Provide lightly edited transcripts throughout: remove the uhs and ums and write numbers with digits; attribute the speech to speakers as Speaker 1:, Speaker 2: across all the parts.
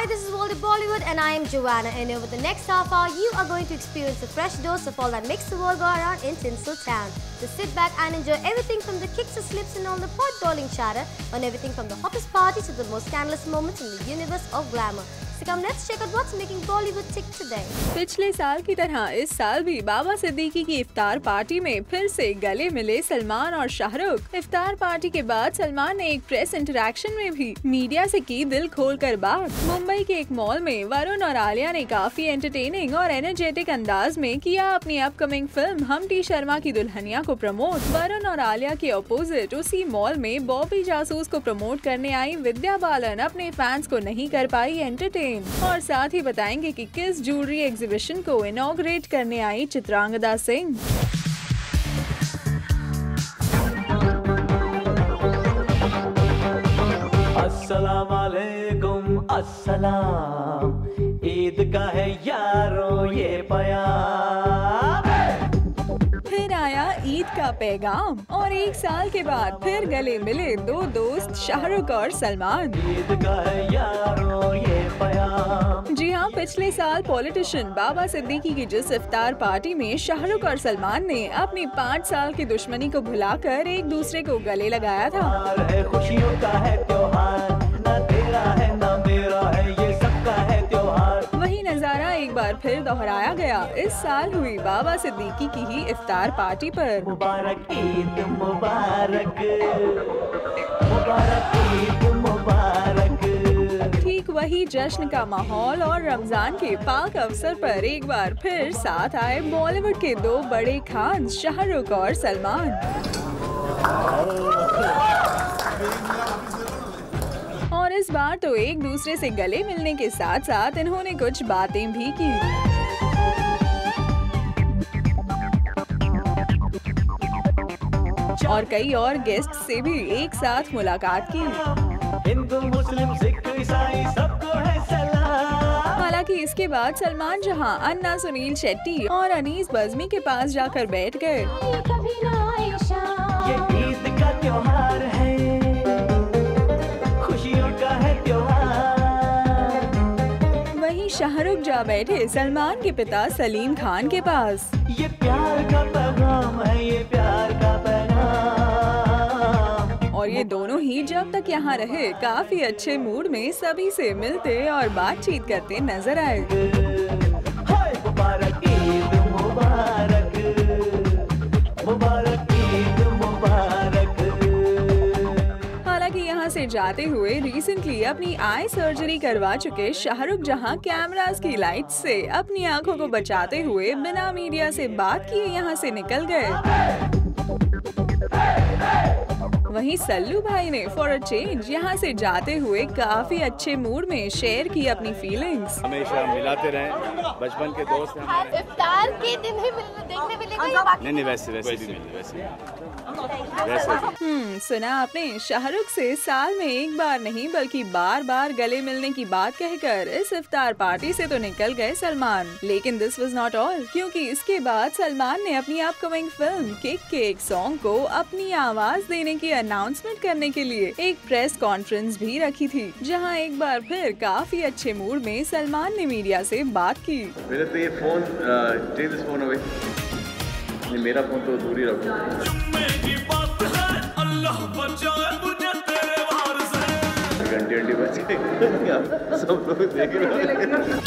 Speaker 1: this is World of Bollywood and I am Joanna, and over the next half hour you are going to experience a fresh dose of all that makes the world go around in Tinsel Town. So sit back and enjoy everything from the kicks and slips and all the pot-boiling chatter on everything from the hottest parties to the most scandalous moments in the universe of glamour. So come, let's check out what's making Bollywood tick today.
Speaker 2: पिछले साल की तरह इस साल भी बाबा सिद्दीकी की इफ्तार party में फिर से गले मिले सलमान और शाहरुख। इफ्तार पार्टी के बाद सलमान ने एक प्रेस इंटरैक्शन में भी मीडिया से की दिल खोलकर बात। मुंबई के एक मॉल में वरुण और आलिया ने काफी एंटरटेनिंग और एनर्जेटिक अंदाज में किया अपनी अपकमिंग फिल्म हम टी शर्मा की दुल्हनिया को प्रमोट। वरुण और आलिया के ऑपोजिट उसी मॉल में बॉबी जासूस को प्रमोट करने आई विद्या बालन अपने फैंस को नहीं कर पाई एंटरटेन। और साथ ही बताएंगे कि किस ज्वेलरी एग्जीबिशन को इनॉग्रेट करने आई चित्रांगदा सिंह।
Speaker 3: अस्सलाम वालेकुम अस्सलाम, ईद का है यारो ये पैगाम।
Speaker 2: फिर आया ईद का पैगाम और एक साल के बाद फिर गले मिले दो दोस्त शाहरुख और सलमान।
Speaker 3: ईद का है यारो ये पैगाम।
Speaker 2: जी हाँ, पिछले साल पॉलिटिशियन बाबा सिद्दीकी की जिस इफ्तार पार्टी में शाहरुख और सलमान ने अपनी 5 साल की दुश्मनी को भुलाकर एक दूसरे को गले लगाया था।
Speaker 3: खुशियों का है त्योहार, ना तेरा है ना मेरा है, ये सबका है त्योहार।
Speaker 2: वही नजारा एक बार फिर दोहराया गया इस साल हुई बाबा सिद्दीकी की ही इफ्तार पार्टी पर।
Speaker 3: मुबारक ईद मुबारक, मुबारक ईद मुबारक।
Speaker 2: ठीक वही जश्न का माहौल और रमजान के पाक अवसर पर एक बार फिर साथ आए बॉलीवुड के दो बड़े खान शाहरुख और सलमान। और इस बार तो एक दूसरे से गले मिलने के साथ साथ इन्होंने कुछ बातें भी की। और कई और गेस्ट से भी एक साथ मुलाकात की।
Speaker 3: हिंदू मुस्लिम सिख ईसाई सबको है सलाम।
Speaker 2: हालांकि इसके बाद सलमान जहां अन्ना सुनील शेट्टी और अनीस बज़मी के पास जाकर बैठ गए।
Speaker 3: ये ईद का त्योहार है, खुशियों का है त्योहार।
Speaker 2: वहीं शाहरुख जा बैठे सलमान के पिता सलीम खान के पास।
Speaker 3: ये प्यार का पैगाम है, ये प्यार का पैगाम।
Speaker 2: और ये दोनों ही जब तक यहाँ रहे काफी अच्छे मूड में सभी से मिलते और बातचीत करते नजर आए।
Speaker 3: मुबारक ईद मुबारक, मुबारक ईद मुबारक।
Speaker 2: हालांकि यहाँ से जाते हुए रिसेंटली अपनी आई सर्जरी करवा चुके शाहरुख जहाँ कैमरास की लाइट से अपनी आंखों को बचाते हुए बिना मीडिया से बात किए यहाँ से निकल गए। वहीं सल्लू भाई ने फॉर अ चेंज यहाँ से जाते हुए काफी अच्छे मूड में शेयर की अपनी फीलिंग्स।
Speaker 4: हमेशा मिलाते रहें, बचपन के दोस्त हैं हमारे।
Speaker 1: इफ्तार के दिन ही देखने मिलेगा या बाकी?
Speaker 4: नहीं वैसे भी वैसे।
Speaker 2: सुना आपने, शाहरुख से साल में एक बार नहीं बल्कि बार बार गले मिलने की बात कहकर इस इफ्तार पार्टी से तो निकल गए सलमान। लेकिन दिस वाज नॉट ऑल, क्योंकि इसके बाद सलमान ने अपनी अपकमिंग फिल्म किक के एक सॉन्ग को अपनी आवाज देने की अनाउंसमेंट करने के लिए एक प्रेस कॉन्फ्रेंस भी रखी थी, जहां एक बार फिर काफी अच्छे मूड में सलमान ने मीडिया से बात की।
Speaker 5: मेरे तो ये phone, take this phone away. मेरा फोन तो दूर ही रखो। घंटे बचे सब लोग देख रहे हैं।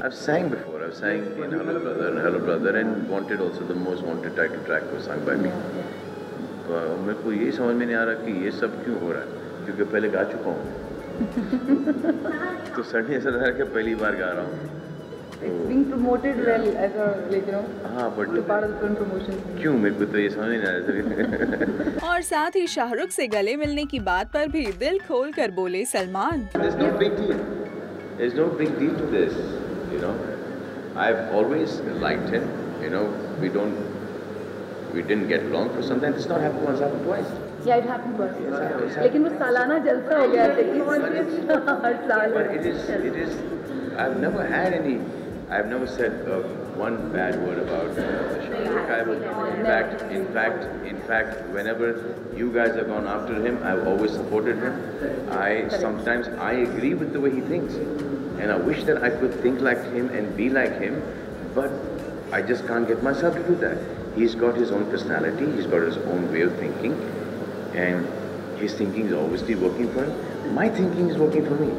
Speaker 5: I've sang before. I've sang in Hello Brother and Wanted also, the most wanted title track was sung by me. तो मेरे को ये समझ में नहीं आ रहा कि ये सब क्यों हो रहा है, क्योंकि पहले गा चुका हूँ। तो सडनली ऐसा लग रहा है कि पहली बार गा रहा हूँ।
Speaker 6: It's being promoted well as a, like, you know,
Speaker 5: हाँ, but
Speaker 6: part of the film promotion.
Speaker 5: क्यों, मेरे को तो ये समझ नहीं आ रहा।
Speaker 2: और साथ ही शाहरुख से गले मिलने की बात पर भी दिल खोल कर बोले Salman.
Speaker 5: There's no big deal. There's no big deal to this. You know, I've always liked him. You know, we didn't get along for some time. It's not happened once, happened twice.
Speaker 6: Yeah, it happened once. लेकिन वो सालाना जलसा हो गया था कि हर साल।
Speaker 5: But it is. I've never had any. I've never said one bad word about Shahrukh. I would, in fact, whenever you guys have gone after him, I've always supported him. Sometimes I agree with the way he thinks, and I wish that I could think like him and be like him, but I just can't get myself to do that. He's got his own personality, he's got his own way of thinking, and his thinking is obviously working for him. My thinking is working for me.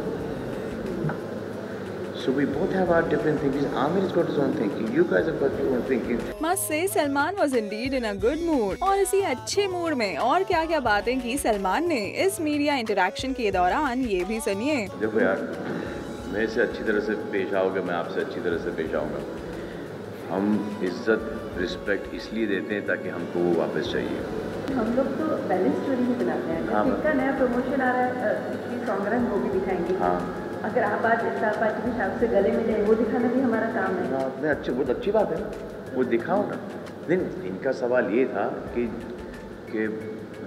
Speaker 5: So we both have our different thinkings. Amir has got his own thinking. You guys have got your own thinking.
Speaker 2: Must say Salman was indeed in a good mood. और इसी अच्छे mood में और क्या-क्या बातें की सलमान ने इस मीडिया इंटरैक्शन के दौरान, ये भी सुनिए।
Speaker 5: देखो यार, मेरे से अच्छी तरह से पेश आओगे, मैं आपसे अच्छी तरह से पेश आऊँगा। हम इज्जत, रिस्पेक्ट इसलिए देते हैं ताकि हमको वो वापस चाहिए।
Speaker 6: हम लोग तो बैलेंस स्टोरी ही बनाते हैं।
Speaker 5: हाँ,
Speaker 6: इसका नया प्रमोशन आ रहा है, इसकी सॉन्ग रन वो भी दिखाएंगे।
Speaker 5: हाँ,
Speaker 6: अगर आप आज स्टार पार्टी के हिसाब से गले में जाए, वो दिखाना भी हमारा काम है।
Speaker 5: हाँ, बहुत अच्छी बात है, वो दिखाओ ना। लेकिन इनका सवाल ये था कि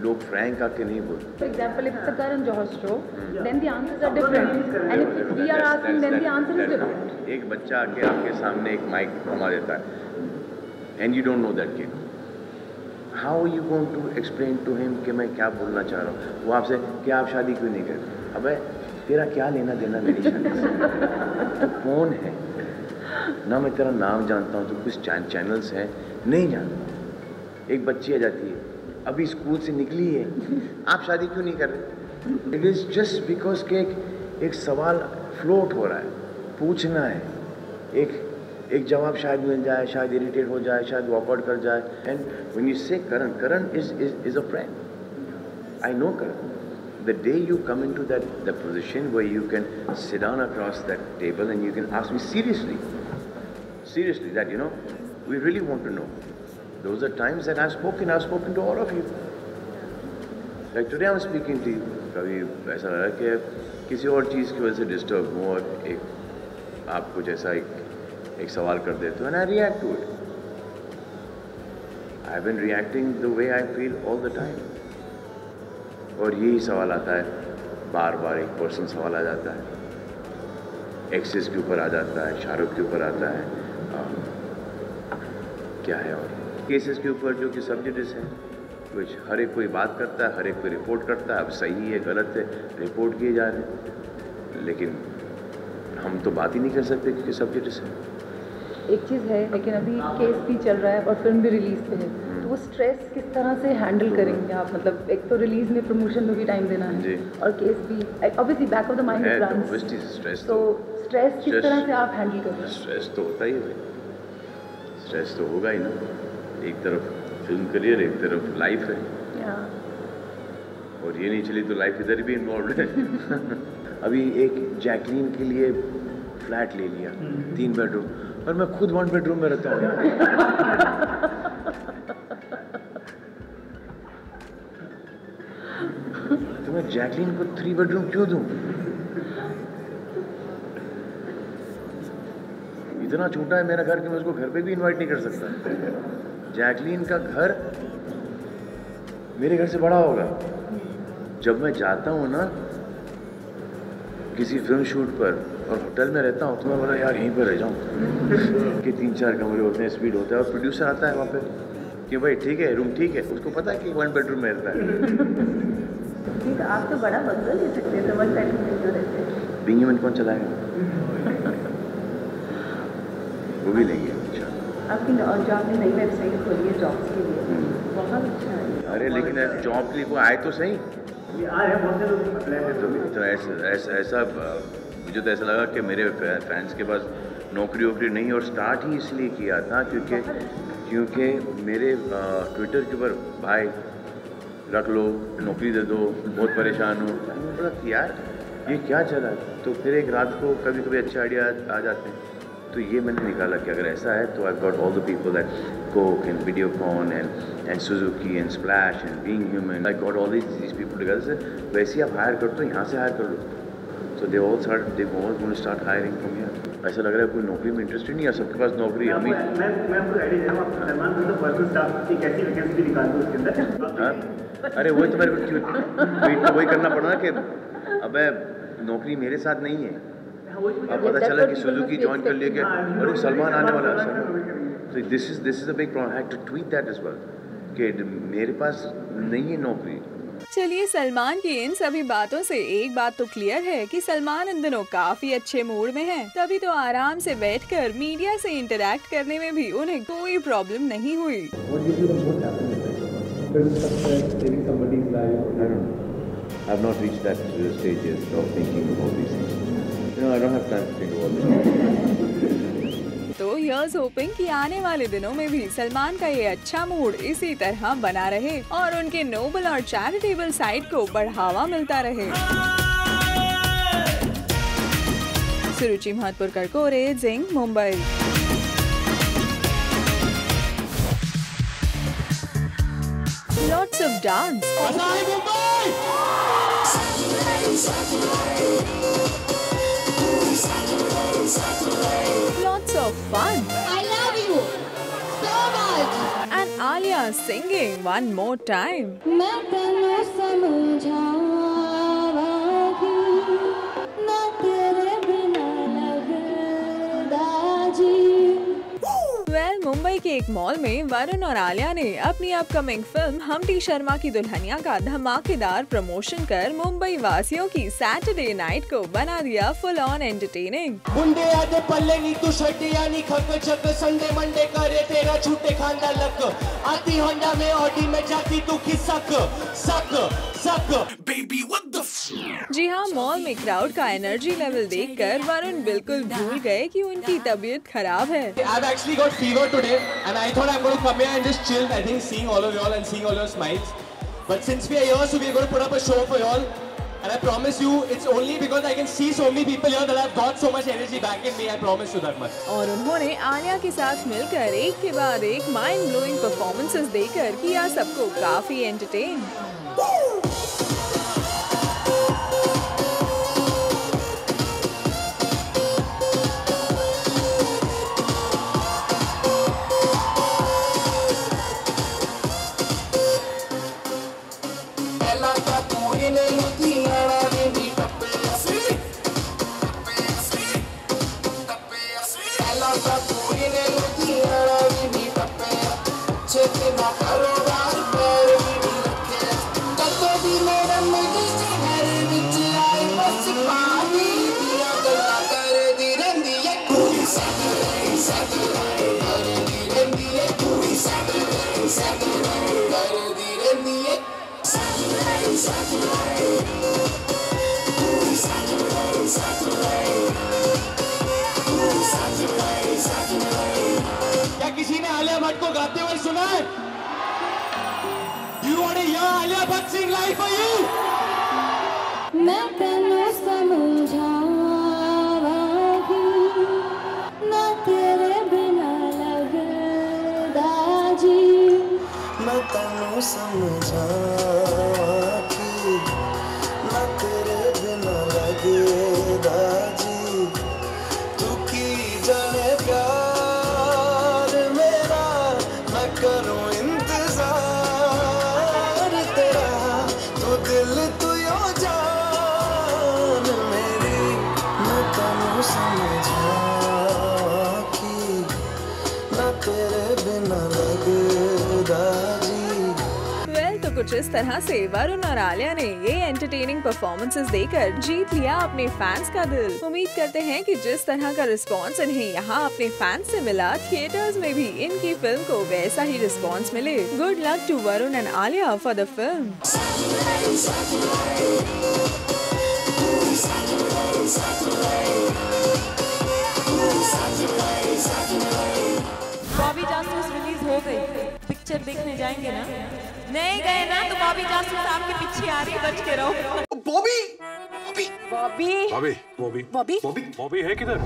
Speaker 5: लोग फ्रैंक आके नहीं बोलते।
Speaker 6: For example, if it's a Karan Johar show, then the answers are different, and if we are asking, then the answer is different.
Speaker 5: एक बच्चा आके आपके सामने एक माइक थमा देता है, and you don't know that kid. How are you going to explain to him कि मैं क्या बोलना चाह रहा हूँ? वो आपसे कि आप शादी क्यों नहीं करते? अबे तेरा क्या लेना देना मेरी शादी से? तो कौन है? ना मैं तेरा नाम जानता हूँ, तो कुछ चैनल्स हैं, नहीं जानता। एक बच्ची आ जाती है, अभी स्कूल से निकली है, आप शादी क्यों नहीं कर रहे? इट इज़ जस्ट बिकॉज के एक सवाल फ्लोट हो रहा है, पूछना है, एक जवाब शायद मिल जाए, शायद इरिटेट हो जाए, शायद वॉकआउट कर जाए। And when you say Karan is a friend, I know Karan. The day you come into that position where you can sit down across that table and you can ask me seriously that, you know, we really want to know. Those are times that I've spoken to all of you. Like today I'm speaking to you. कभी ऐसा लगा कि किसी और चीज़ की वजह से disturb हूँ और एक आप कुछ ऐसा एक सवाल कर देते हो and I react to it. I've been reacting the way I feel all the time. और यही सवाल आता है, बार बार एक पर्सन सवाल आ जाता है, एक्सेस के ऊपर आ जाता है, शाहरुख के ऊपर आता है, क्या है और केसेस के ऊपर जो कि सब्जेक्ट्स हैं, कुछ हर एक कोई बात करता है, हर एक कोई रिपोर्ट करता है, अब सही है गलत है रिपोर्ट किए जा रहे हैं, लेकिन हम तो बात ही नहीं कर सकते क्योंकि सब्जेक्ट्स हैं।
Speaker 6: एक चीज़ है, लेकिन अभी केस भी चल रहा है और फिल्म भी रिलीज पे है, तो वो स्ट्रेस किस तरह से हैंडल करेंगे आप? मतलब एक तो रिलीज में प्रमोशन में भी टाइम देना है और केस भी obviously back of the mind
Speaker 5: stress
Speaker 6: तो स्ट्रेस किस तरह से आप हैंडल करेंगे?
Speaker 5: स्ट्रेस तो होता ही है, स्ट्रेस तो होगा ही ना। एक तरफ फिल्म करियर, एक तरफ लाइफ है, और ये नहीं चली तो लाइफ इधर भी इन्वॉल्व है। अभी एक जैकलीन के लिए फ्लैट ले लिया 3 बेडरूम, और मैं खुद 1 बेडरूम में रहता हूँ। तो मैं जैकलीन को 3 बेडरूम क्यों दूं? इतना छोटा है मेरा घर कि मैं उसको घर पे भी इनवाइट नहीं कर सकता। जैकलीन का घर मेरे घर से बड़ा होगा। जब मैं जाता हूँ ना किसी फिल्म शूट पर और होटल में रहता हूँ, तो मैं बोला यार यहीं पर रह जाऊँ कि 3-4 कमरे होते हैं, स्पीड होता है, और प्रोड्यूसर आता है वहाँ पे कि भाई ठीक है रूम ठीक है, उसको पता है कि 1 बेडरूम में रहता है।
Speaker 6: ठीक, आप तो बड़ा बंगला ले सकते हैं, तो 1 बेडरूम में जो रहते हैं।
Speaker 5: बिंगी में कौन चलाएगा? वो भी लेंगे।
Speaker 6: आपकी जो आपने नई वेबसाइट खोली है जॉब्स के लिए, बहुत अच्छा है।
Speaker 5: अरे लेकिन जॉब के लिए कोई आए तो सही। तो ऐसा मुझे तो ऐसा लगा कि मेरे फैंस के पास नौकरी वोकरी नहीं, और स्टार्ट ही इसलिए किया था क्योंकि मेरे ट्विटर के ऊपर भाई रख लो, नौकरी दे दो, बहुत परेशान हूँ। बोला कि यार ये क्या चला, तो फिर एक रात को कभी कभी अच्छे आइडिया आ जाते हैं, तो ये मैंने निकाला कि अगर ऐसा है तो I got all the people that Coke and Videocon and Suzuki and Splash and Being Human. I got all these people together. वैसे ही आप हायर कर दो, यहाँ से हायर कर लो। So they all going to start hiring from here. ऐसा लग रहा है कोई नौकरी में इंटरेस्ट नहीं है, सबके पास नौकरी हम ही।
Speaker 7: मैं आपको आइडिया दे रहा हूँ, आप सलमान खान तो पर्सनल स्टाफ की कैसी वैकेंसी भी निकाल दो उसके अंदर।
Speaker 5: अरे वही तो मेरे को वही करना पड़ा ना कि अबे नौकरी मेरे साथ नहीं है, अब पता चला कि सुजुकी ज्वाइन कर लिया कि अरे सलमान आने वाला है। So this is a big problem. I had to tweet that as well कि मेरे पास नहीं है नौकरी।
Speaker 2: चलिए, सलमान की इन सभी बातों से एक बात तो क्लियर है कि सलमान इन दिनों काफी अच्छे मूड में हैं। तभी तो आराम से बैठकर मीडिया से इंटरैक्ट करने में भी उन्हें कोई प्रॉब्लम नहीं हुई।
Speaker 5: I've not reached that stage yet of thinking about these things. I don't have time to think about this.
Speaker 2: तो here's hoping कि आने वाले दिनों में भी सलमान का ये अच्छा मूड इसी तरह बना रहे और उनके नोबल और चैरिटेबल साइड को बढ़ावा मिलता रहे। सुरुचि महतपुरकर कोरे, जिंग, Mumbai. Lots of dance. Lots of fun.
Speaker 1: I love you so much.
Speaker 2: And Alia singing one more time.
Speaker 1: मैं तन्नू समझावागी ना तेरे बिना लगदा जी।
Speaker 2: Well, मुंबई के एक मॉल में वरुण और आलिया ने अपनी अपकमिंग फिल्म हम्टी शर्मा की दुल्हनिया का धमाकेदार प्रमोशन कर मुंबई वासियों की सैटरडे नाइट को बना दिया फुल ऑन एंटरटेनिंग।
Speaker 8: मुंडे आदे पल्ले नी तू शर्टिया नी खक चक संडे मंडे करे तेरा छूटे खांदा लक आती होंडा में ऑडी में जाती तू खिसक सक सक बेबी व्हाट द
Speaker 2: जी हाँ, मॉल में क्राउड का एनर्जी लेवल देखकर वरुण बिल्कुल भूल गए कि उनकी तबीयत खराब है।
Speaker 8: I've actually got fever today and I thought I'm going to come here and just chill. I think seeing all of y'all and seeing all your smiles. But since we are here, so we're going to put up a show for y'all. And I promise you, it's only because I can see so many people here that I've got so much energy back in me. I promise you that much.
Speaker 2: और उन्होंने आलिया के साथ मिलकर एक के बाद एक mind blowing performances देकर किया सबको काफी एंटरटेन।
Speaker 8: क्या किसी ने आलिया भट्ट को गाते हुए सुना है? You want to hear Alia Bhatt sing live for you?
Speaker 1: मैं तन्नू समझावागी ना तेरे बिना लगदा जी।
Speaker 9: मैं तन्नू समझावागी ना तेरे बिना लगदा जी। तू की जाने प्यार मेरा मैं करूं इंतजार तेरा तू दिल तू यो जान मेरी। मैं तन्नू समझावागी ना तेरे बिना लगदा जी।
Speaker 2: तो कुछ इस तरह से वरुण और आलिया ने ये एंटरटेनिंग परफॉर्मेंसेस देकर जीत लिया अपने फैंस का दिल। उम्मीद करते हैं कि जिस तरह का रिस्पांस इन्हें यहाँ अपने फैंस से मिला, थिएटर्स में भी इनकी फिल्म को वैसा ही रिस्पांस मिले। Good luck to Varun and Alia for the film.
Speaker 10: Bobby Jasoos release हो गई, पिक्चर देखने जाएंगे ना? नहीं गए ना तो बॉबी जासूस आपके पीछे आ रही, बच के रहो।
Speaker 8: बॉबी
Speaker 10: बॉबी बॉबी
Speaker 8: बॉबी
Speaker 10: बॉबी
Speaker 8: बॉबी बॉबी है किधर?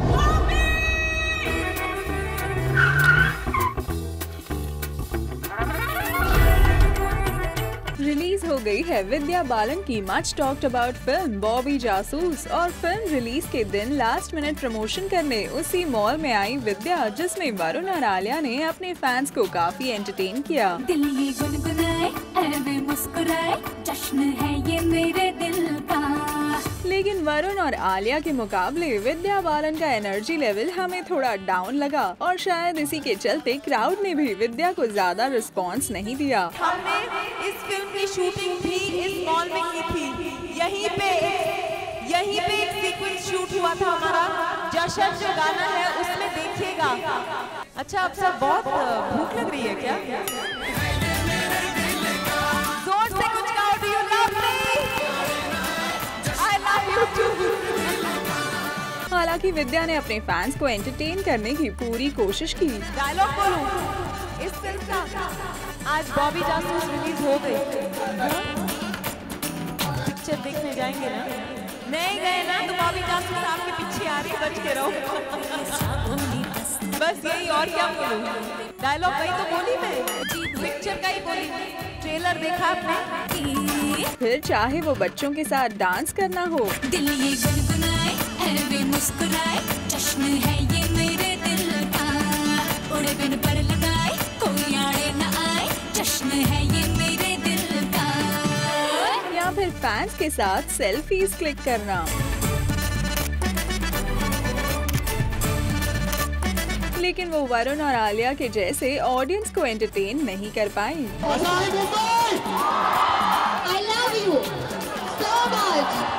Speaker 2: रिलीज हो गई है विद्या बालन की much talked about film Bobby जासूस। और फिल्म रिलीज के दिन लास्ट मिनट प्रमोशन करने उसी मॉल में आई विद्या, जिसमें वरुण और आलिया ने अपने फैंस को काफी एंटरटेन किया।
Speaker 11: दिल ये गुनगुनाए, ऐ वे मुस्कुराए, जश्न है ये मेरे दिल का।
Speaker 2: लेकिन वरुण और आलिया के मुकाबले विद्या बालन का एनर्जी लेवल हमें थोड़ा डाउन लगा और शायद इसी के चलते क्राउड ने भी विद्या को ज्यादा रिस्पांस नहीं दिया।
Speaker 10: हमने इस फिल्म की शूटिंग भी इस मॉल में की थी। यहीं पे एक सीक्वेंस शूट हुआ था हमारा। जशन जो गाना है उसमें देखिएगा। अच्छा, अब सब बहुत भूख लग रही है क्या? जोर से कुछ गाओ। Do you love me? I love you too.
Speaker 2: हालांकि विद्या ने अपने फैंस को एंटरटेन करने की पूरी कोशिश की।
Speaker 10: डायलॉग बोलूं इस फिल्म का। आज बॉबी जासूस रिलीज हो गई। पिक्चर देखने जाएंगे ना? नहीं गए ना तो बॉबी जासूस आपके पीछे आ रही, बच के रहो। बस यही, और क्या बोलूं? डायलॉग वही तो बोली मैं, पिक्चर का ही बोली। ट्रेलर देखा आपने?
Speaker 2: फिर चाहे वो बच्चों के साथ डांस करना हो,
Speaker 11: दिल ये गुनगुनाए है वे मुस्कुराए, जश्न है ये मेरे दिल का, उड़े बिन पर लगाए कोई आड़े न आए, जश्न है ये मेरे दिल का।
Speaker 2: या फिर फैंस के साथ सेल्फीज क्लिक करना। लेकिन वो वरुण और आलिया के जैसे ऑडियंस को एंटरटेन नहीं कर पाई।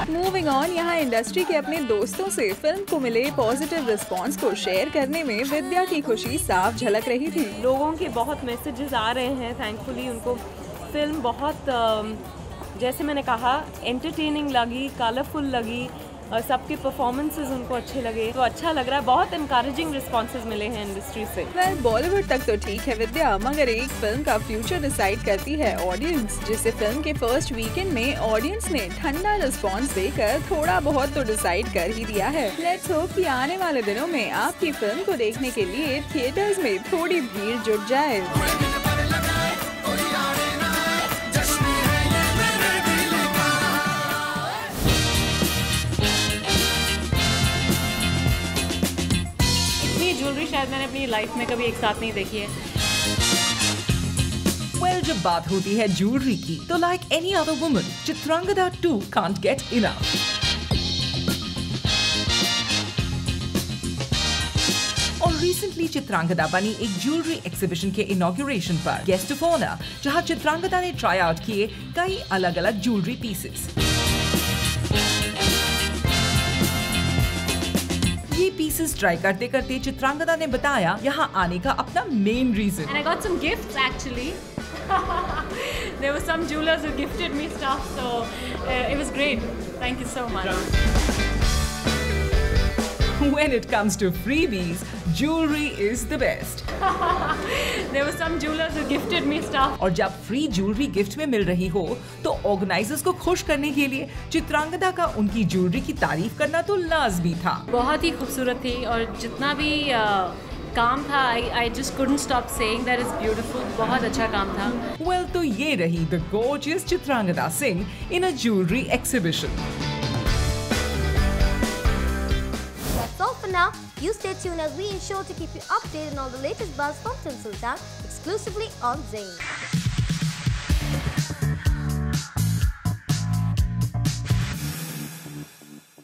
Speaker 2: मूविंग ऑन, यहाँ इंडस्ट्री के अपने दोस्तों से फिल्म को मिले पॉजिटिव रिस्पांस को शेयर करने में विद्या की खुशी साफ झलक रही थी।
Speaker 10: लोगों के बहुत मैसेजेस आ रहे हैं, थैंकफुली उनको फिल्म बहुत जैसे मैंने कहा एंटरटेनिंग लगी, कलरफुल लगी, और सबके परफॉर्मेंसेस उनको अच्छे लगे, तो अच्छा लग रहा है। बहुत इनकरेजिंग रिस्पॉन्सेज मिले हैं इंडस्ट्री से।
Speaker 2: बॉलीवुड तक तो ठीक है विद्या, मगर एक फिल्म का फ्यूचर डिसाइड करती है ऑडियंस, जिसे फिल्म के फर्स्ट वीकेंड में ऑडियंस ने ठंडा रिस्पॉन्स देकर थोड़ा बहुत तो डिसाइड कर ही दिया है। लेट्स होप कि आने वाले दिनों में आपकी फिल्म को देखने के लिए थिएटर्स में थोड़ी भीड़ जुट जाए।
Speaker 10: ज्वेलरी शायद मैंने अपनी लाइफ में कभी एक साथ नहीं देखी है।
Speaker 12: Well, जब बात होती है ज्वेलरी की, तो like any other woman, Chitrangada too can't get enough. और रिसेंटली चित्रांगदा बनी एक ज्वेलरी एग्जीबिशन के इनॉग्रेशन पर गेस्ट ऑफ ऑनर, जहां चित्रांगदा ने ट्राई आउट किए कई अलग अलग ज्वेलरी पीसेस। ये पीसेस ट्राई करते करते चित्रांगदा ने बताया यहाँ आने का अपना main reason.
Speaker 10: And I got some gifts actually. There were some jewelers who gifted me stuff, so it was great. Thank you so much.
Speaker 12: When it comes to freebies, jewelry is the best.
Speaker 10: There were some jewelers who gifted me stuff.
Speaker 12: और जब free jewellery gift में मिल रही हो, तो organisers को खुश करने के लिए चित्रांगदा का उनकी ज्वेलरी की तारीफ करना तो लाजमी था।
Speaker 10: बहुत ही खूबसूरत थी और जितना भी काम था, I just couldn't stop saying that it's beautiful. बहुत अच्छा काम था।
Speaker 12: Well, तो ये रही the gorgeous Chitrangada Singh in a jewelry exhibition.
Speaker 1: That's all for now. You stay tuned as we ensure to keep you updated on all the latest buzz from Tinseltown, exclusively on Zain.